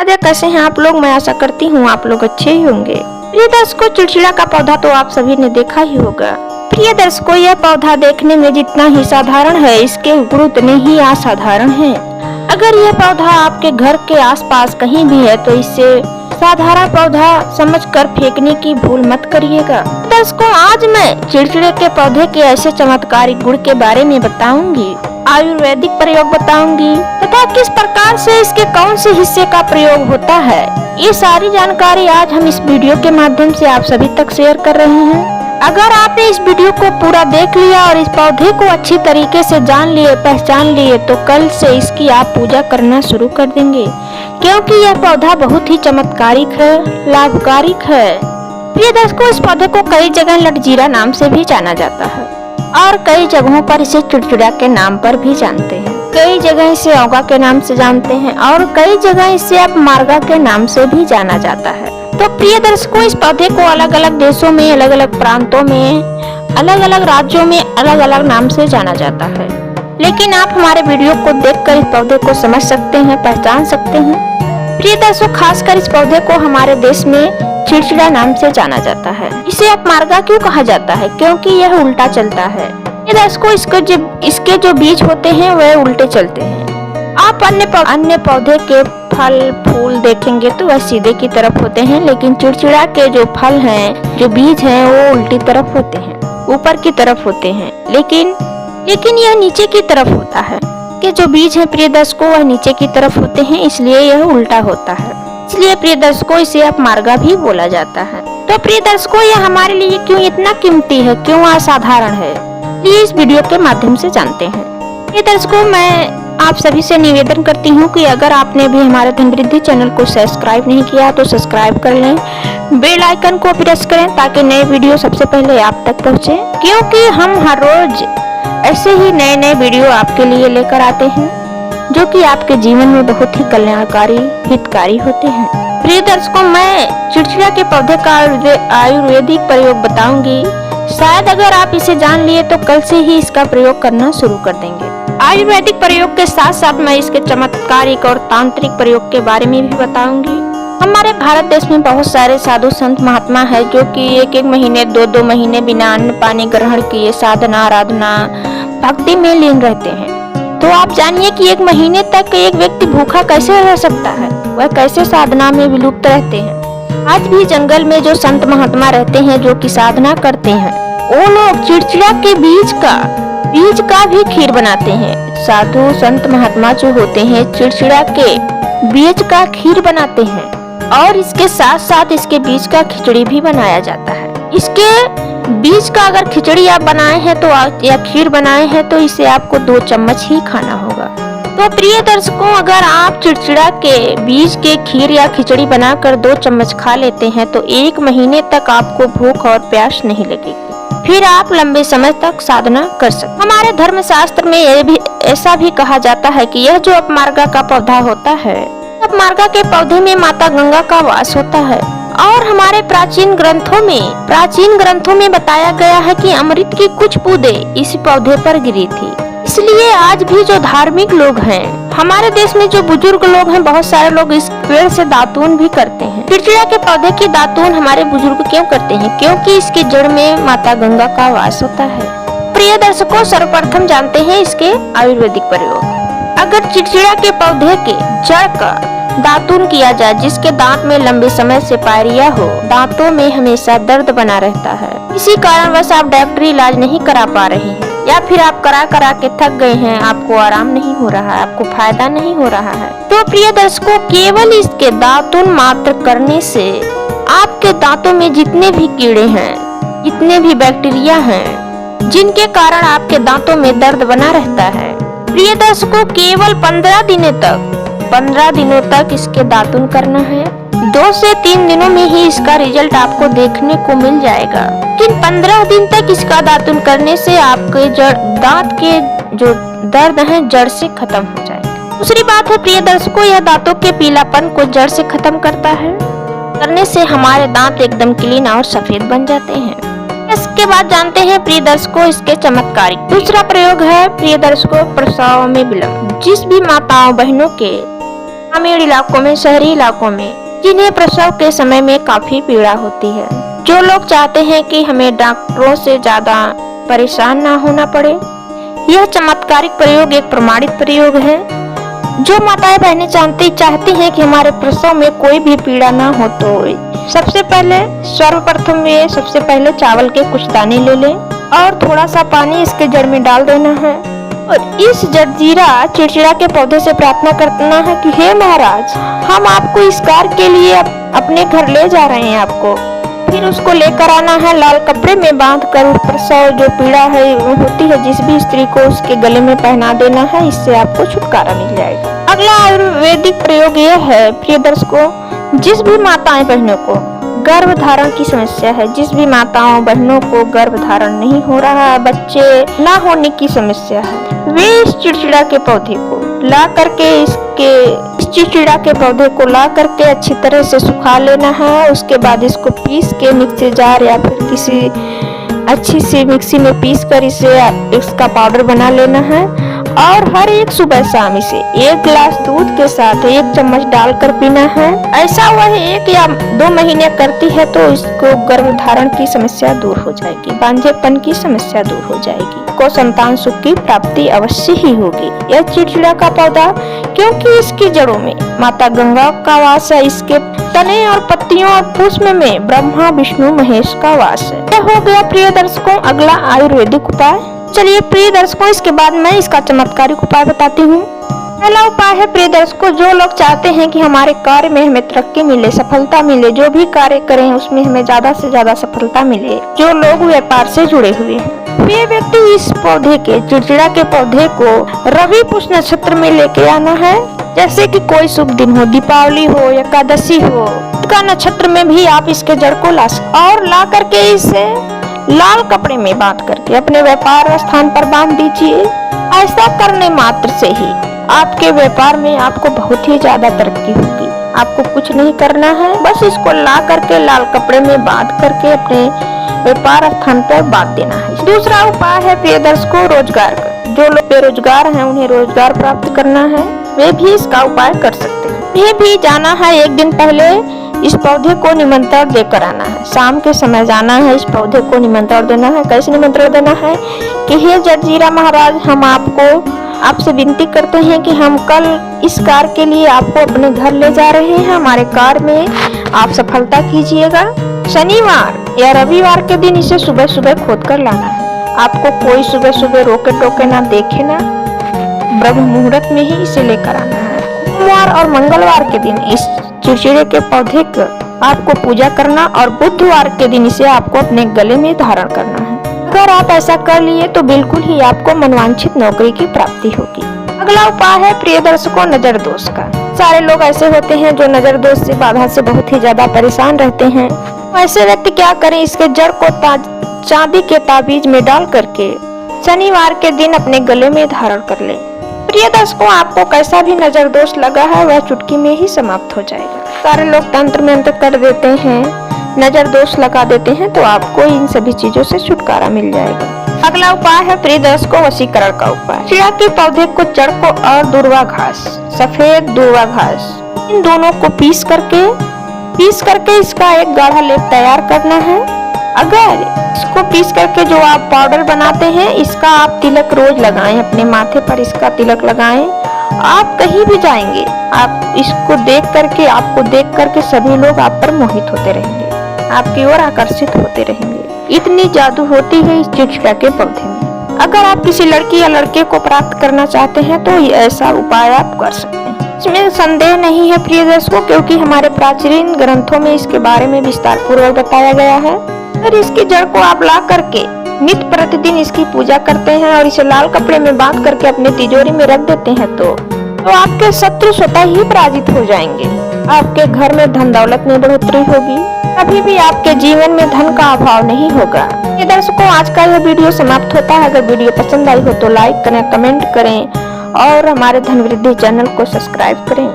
राधे, कैसे हैं आप लोग। मैं आशा करती हूँ आप लोग अच्छे ही होंगे। प्रिय दर्शकों, चिड़चिड़ा का पौधा तो आप सभी ने देखा ही होगा। प्रिय दर्शकों, यह पौधा देखने में जितना ही साधारण है, इसके गुण उतने ही असाधारण हैं। अगर यह पौधा आपके घर के आसपास कहीं भी है तो इसे साधारण पौधा समझकर फेंकने की भूल मत करिएगा। दर्शकों, आज मैं चिड़चिड़े के पौधे के ऐसे चमत्कारिक गुण के बारे में बताऊंगी, आयुर्वेदिक प्रयोग बताऊंगी तथा किस प्रकार से इसके कौन से हिस्से का प्रयोग होता है। ये सारी जानकारी आज हम इस वीडियो के माध्यम से आप सभी तक शेयर कर रहे हैं। अगर आपने इस वीडियो को पूरा देख लिया और इस पौधे को अच्छी तरीके से जान लिए, पहचान लिए, तो कल से इसकी आप पूजा करना शुरू कर देंगे, क्योंकि यह पौधा बहुत ही चमत्कारिक है, लाभकारिक है। प्रिय दर्शकों, इस पौधे को कई जगह लटजीरा नाम से भी जाना जाता है और कई जगहों पर इसे चिड़चिड़ा के नाम पर भी जानते हैं। कई जगह इसे औगा के नाम से जानते हैं और कई जगह इसे अब मार्गा के नाम से भी जाना जाता है। तो प्रिय दर्शकों, इस पौधे को अलग अलग देशों में, अलग अलग प्रांतों में, अलग अलग राज्यों में अलग अलग नाम से जाना जाता है, लेकिन आप हमारे वीडियो को देखकर इस पौधे को समझ सकते हैं, पहचान सकते हैं। प्रिय दर्शकों, खासकर इस पौधे को हमारे देश में चिड़चिड़ा नाम से जाना जाता है। इसे अपमार्गा क्यों कहा जाता है? क्योंकि यह उल्टा चलता है। ये दर्शकों, इसके जो बीज होते हैं वह उल्टे चलते हैं। आप अन्य पौधे के फल फूल देखेंगे तो वह सीधे की तरफ होते हैं, लेकिन चिड़चिड़ा के जो फल हैं, जो बीज हैं, वो उल्टी तरफ होते हैं, ऊपर की तरफ होते हैं। लेकिन यह नीचे की तरफ होता है। कि जो बीज है प्रिय दर्शकों, वह नीचे की तरफ होते हैं, इसलिए यह उल्टा होता है। इसलिए प्रिय दर्शकों, इसे अपमार्गा भी बोला जाता है। तो प्रिय दर्शकों, यह हमारे लिए क्यों इतना कीमती है, क्यों असाधारण है, ये इस वीडियो के माध्यम से जानते हैं। प्रिय दर्शकों, मैं आप सभी से निवेदन करती हूँ कि अगर आपने भी हमारे धनवृद्धि चैनल को सब्सक्राइब नहीं किया तो सब्सक्राइब कर लें, बेल आइकन को प्रेस करें ताकि नए वीडियो सबसे पहले आप तक पहुँचे, क्योंकि हम हर रोज ऐसे ही नए नए वीडियो आपके लिए लेकर आते हैं जो कि आपके जीवन में बहुत ही कल्याणकारी, हितकारी होते हैं। प्रिय दर्शकों, मैं चिड़चिड़ा के पौधे का आयुर्वेदिक प्रयोग बताऊंगी। शायद अगर आप इसे जान लिए तो कल से ही इसका प्रयोग करना शुरू कर देंगे। आयुर्वेदिक प्रयोग के साथ साथ मैं इसके चमत्कारिक और तांत्रिक प्रयोग के बारे में भी बताऊंगी। हमारे भारत देश में बहुत सारे साधु संत महात्मा है जो कि एक महीने, दो महीने बिना अन्न पानी ग्रहण किए साधना, आराधना, भक्ति में लीन रहते हैं। तो आप जानिए कि एक महीने तक एक व्यक्ति भूखा कैसे रह सकता है, वह कैसे साधना में विलुप्त रहते हैं। आज भी जंगल में जो संत महात्मा रहते हैं, जो कि साधना करते हैं, वो लोग चिड़चिड़ा के बीज का भी खीर बनाते हैं। साधु संत महात्मा जो होते हैं, चिड़चिड़ा के बीज का खीर बनाते हैं और इसके साथ साथ इसके बीज का खिचड़ी भी बनाया जाता है। इसके बीज का अगर खिचड़ी आप बनाए हैं तो या खीर बनाए हैं तो इसे आपको 2 चम्मच ही खाना होगा। तो प्रिय दर्शकों, अगर आप चिड़चिड़ा के बीज के खीर या खिचड़ी बनाकर 2 चम्मच खा लेते हैं तो 1 महीने तक आपको भूख और प्यास नहीं लगेगी। फिर आप लंबे समय तक साधना कर सकते। हमारे धर्म शास्त्र में ऐसा भी कहा जाता है कि यह जो अपमार्गा का पौधा होता है, अपमार्गा के पौधे में माता गंगा का वास होता है और हमारे प्राचीन ग्रंथों में बताया गया है कि अमृत की कुछ बूंदें इस पौधे पर गिरी थी। इसलिए आज भी जो धार्मिक लोग हैं, हमारे देश में जो बुजुर्ग लोग हैं, बहुत सारे लोग इस पेड़ से दातून भी करते हैं। चिड़चिड़ा के पौधे की दातून हमारे बुजुर्ग क्यों करते हैं? क्योंकि इसके जड़ में माता गंगा का वास होता है। प्रिय दर्शकों, सर्वप्रथम जानते हैं इसके आयुर्वेदिक प्रयोग। अगर चिड़चिड़ा के पौधे के जड़ का दातून किया जाए, जिसके दांत में लंबे समय से पायरिया हो, दांतों में हमेशा दर्द बना रहता है, इसी कारणवश आप डॉक्टरी इलाज नहीं करा पा रहे हैं या फिर आप करा के थक गए हैं, आपको आराम नहीं हो रहा है, आपको फायदा नहीं हो रहा है, तो प्रिय दर्शकों, केवल इसके दातून मात्र करने से आपके दांतों में जितने भी कीड़े हैं, जितने भी बैक्टीरिया हैं, जिनके कारण आपके दांतों में दर्द बना रहता है, प्रिय दर्शकों, केवल 15 दिनों तक इसके दातून करना है। 2 से 3 दिनों में ही इसका रिजल्ट आपको देखने को मिल जाएगा, लेकिन 15 दिन तक इसका दातून करने से आपके दांत के जो दर्द है जड़ से खत्म हो जाएगा। दूसरी बात है प्रिय दर्शकों, यह दांतों के पीलापन को जड़ से खत्म करता है। करने से हमारे दांत एकदम क्लीन और सफेद बन जाते हैं। इसके बाद जानते हैं प्रिय दर्शकों इसके चमत्कारिक दूसरा प्रयोग है प्रिय दर्शकों प्रसव में विलंब। जिस भी माताओं बहनों के ग्रामीण इलाकों में, शहरी इलाकों में, जिन्हें प्रसव के समय में काफी पीड़ा होती है। जो लोग चाहते हैं कि हमें डॉक्टरों से ज्यादा परेशान ना होना पड़े, यह चमत्कारिक प्रयोग एक प्रमाणित प्रयोग है। जो माताएं बहनें चाहती हैं कि हमारे प्रसव में कोई भी पीड़ा ना हो, तो सबसे पहले चावल के कुछ दाने ले लें और थोड़ा सा पानी इसके जड़ में डाल देना है और इस जर्जीरा चिड़चिड़ा के पौधे से प्रार्थना करना है कि हे महाराज, हम आपको इस कार्य के लिए अपने घर ले जा रहे हैं आपको। फिर उसको लेकर आना है, लाल कपड़े में बांधकर प्रसव जो पीड़ा है होती है जिस भी स्त्री को, उसके गले में पहना देना है। इससे आपको छुटकारा मिल जाएगा। अगला आयुर्वेदिक प्रयोग यह है प्रिय दर्शकों, जिस भी माताएं बहनों को गर्भ धारण की समस्या है, जिस भी माताओं बहनों को गर्भ धारण नहीं हो रहा है, बच्चे ना होने की समस्या है, वे इस चिड़चिड़ा के पौधे को ला करके इस चिड़चिड़ा के पौधे को ला करके अच्छी तरह से सुखा लेना है। उसके बाद इसको पीस के मिक्सी जार या फिर किसी अच्छी सी मिक्सी में पीस कर इसका पाउडर बना लेना है और हर एक सुबह शाम इसे 1 गिलास दूध के साथ 1 चम्मच डालकर पीना है। ऐसा वह 1 या 2 महीने करती है तो इसको गर्भधारण की समस्या दूर हो जाएगी, बांझेपन की समस्या दूर हो जाएगी, को संतान सुख की प्राप्ति अवश्य ही होगी। यह चिड़चिड़ा का पौधा, क्योंकि इसकी जड़ों में माता गंगा का वास है, इसके तने और पत्तियों और पुष्प में ब्रह्मा विष्णु महेश का वास है। यह हो गया प्रिय दर्शकों अगला आयुर्वेदिक उपाय। चलिए प्रिय दर्शकों, इसके बाद मैं इसका चमत्कारिक उपाय बताती हूँ। पहला उपाय है प्रिय दर्शकों, जो लोग चाहते हैं कि हमारे कार्य में हमें तरक्की मिले, सफलता मिले, जो भी कार्य करें उसमें हमें ज्यादा से ज्यादा सफलता मिले, जो लोग व्यापार से जुड़े हुए हैं, वे व्यक्ति इस पौधे के, चिड़चिड़ा के पौधे को रवि पुष्य नक्षत्र में लेके आना है। जैसे कि कोई शुभ दिन हो, दीपावली हो, एकादशी हो, का नक्षत्र में भी आप इसके जड़ को ला करके इसे लाल कपड़े में बांध करके अपने व्यापार स्थान पर बांध दीजिए। ऐसा करने मात्र से ही आपके व्यापार में आपको बहुत ही ज्यादा तरक्की होगी। आपको कुछ नहीं करना है, बस इसको ला करके लाल कपड़े में बांध करके अपने व्यापार स्थान पर बांध देना है। दूसरा उपाय है प्रिय दर्शकों रोजगार का। जो लोग बेरोजगार हैं उन्हें रोजगार प्राप्त करना है, वे भी इसका उपाय कर सकते हैं। ये भी जाना है, 1 दिन पहले इस पौधे को निमंत्रण देकर आना है। शाम के समय जाना है, इस पौधे को निमंत्रण देना है। कैसे निमंत्रण देना है कि हे जर्जीरा महाराज, हम आपसे विनती करते हैं कि हम कल इस कार्य के लिए आपको अपने घर ले जा रहे हैं। हमारे कार्य में आप सफलता कीजिएगा। शनिवार या रविवार के दिन इसे सुबह सुबह खोद कर लाना है। आपको कोई सुबह सुबह रोके टोके ना देखे ना, ब्रह्म मुहूर्त में ही इसे लेकर आना है। सोमवार और मंगलवार के दिन इस चिड़चिड़े के पौधे का आपको पूजा करना और बुधवार के दिन इसे आपको अपने गले में धारण करना है। अगर आप ऐसा कर लिए तो बिल्कुल ही आपको मनवांछित नौकरी की प्राप्ति होगी। अगला उपाय है प्रिय दर्शकों नजर दोष का। सारे लोग ऐसे होते हैं जो नजर दोष से, बाधा से बहुत ही ज्यादा परेशान रहते हैं। ऐसे व्यक्ति क्या करें, इसके जड़ को चांदी के ताबीज में डाल करके शनिवार के दिन अपने गले में धारण कर ले। प्रिय दर्शकों, आपको कैसा भी नजर दोष लगा है वह चुटकी में ही समाप्त हो जाएगा। सारे लोग तंत्र मंत्र कर देते हैं, नजर दोष लगा देते हैं, तो आपको इन सभी चीजों से छुटकारा मिल जाएगा। अगला उपाय है प्रिय दर्शकों वशीकरण का उपाय। चिड़ा के पौधे को, जड़ को और दूर्वा घास, सफेद दूर्वा घास, इन दोनों को पीस करके इसका एक गाढ़ा लेप तैयार करना है। अगर इसको पीस करके जो आप पाउडर बनाते हैं, इसका आप तिलक रोज लगाएं, अपने माथे पर इसका तिलक लगाएं। आप कहीं भी जाएंगे, आप इसको आपको देख करके सभी लोग आप पर मोहित होते रहेंगे, आपकी ओर आकर्षित होते रहेंगे। इतनी जादू होती है इस चिड़चिड़ा के पौधे में। अगर आप किसी लड़की या लड़के को प्राप्त करना चाहते हैं तो ऐसा उपाय आप कर सकते हैं। इसमें संदेह नहीं है प्रिय दर्शकों, क्योंकि हमारे प्राचीन ग्रंथों में इसके बारे में विस्तार पूर्वक बताया गया है। अगर इसकी जड़ को आप ला करके नित्य प्रतिदिन इसकी पूजा करते हैं और इसे लाल कपड़े में बांध करके अपने तिजोरी में रख देते हैं तो आपके शत्रु स्वतः ही पराजित हो जाएंगे। आपके घर में धन दौलत में बढ़ोतरी होगी, कभी भी आपके जीवन में धन का अभाव नहीं होगा। ये दर्शकों, आज का यह वीडियो समाप्त होता है। अगर वीडियो पसंद आई हो तो लाइक करें, कमेंट करें और हमारे धन वृद्धि चैनल को सब्सक्राइब करें।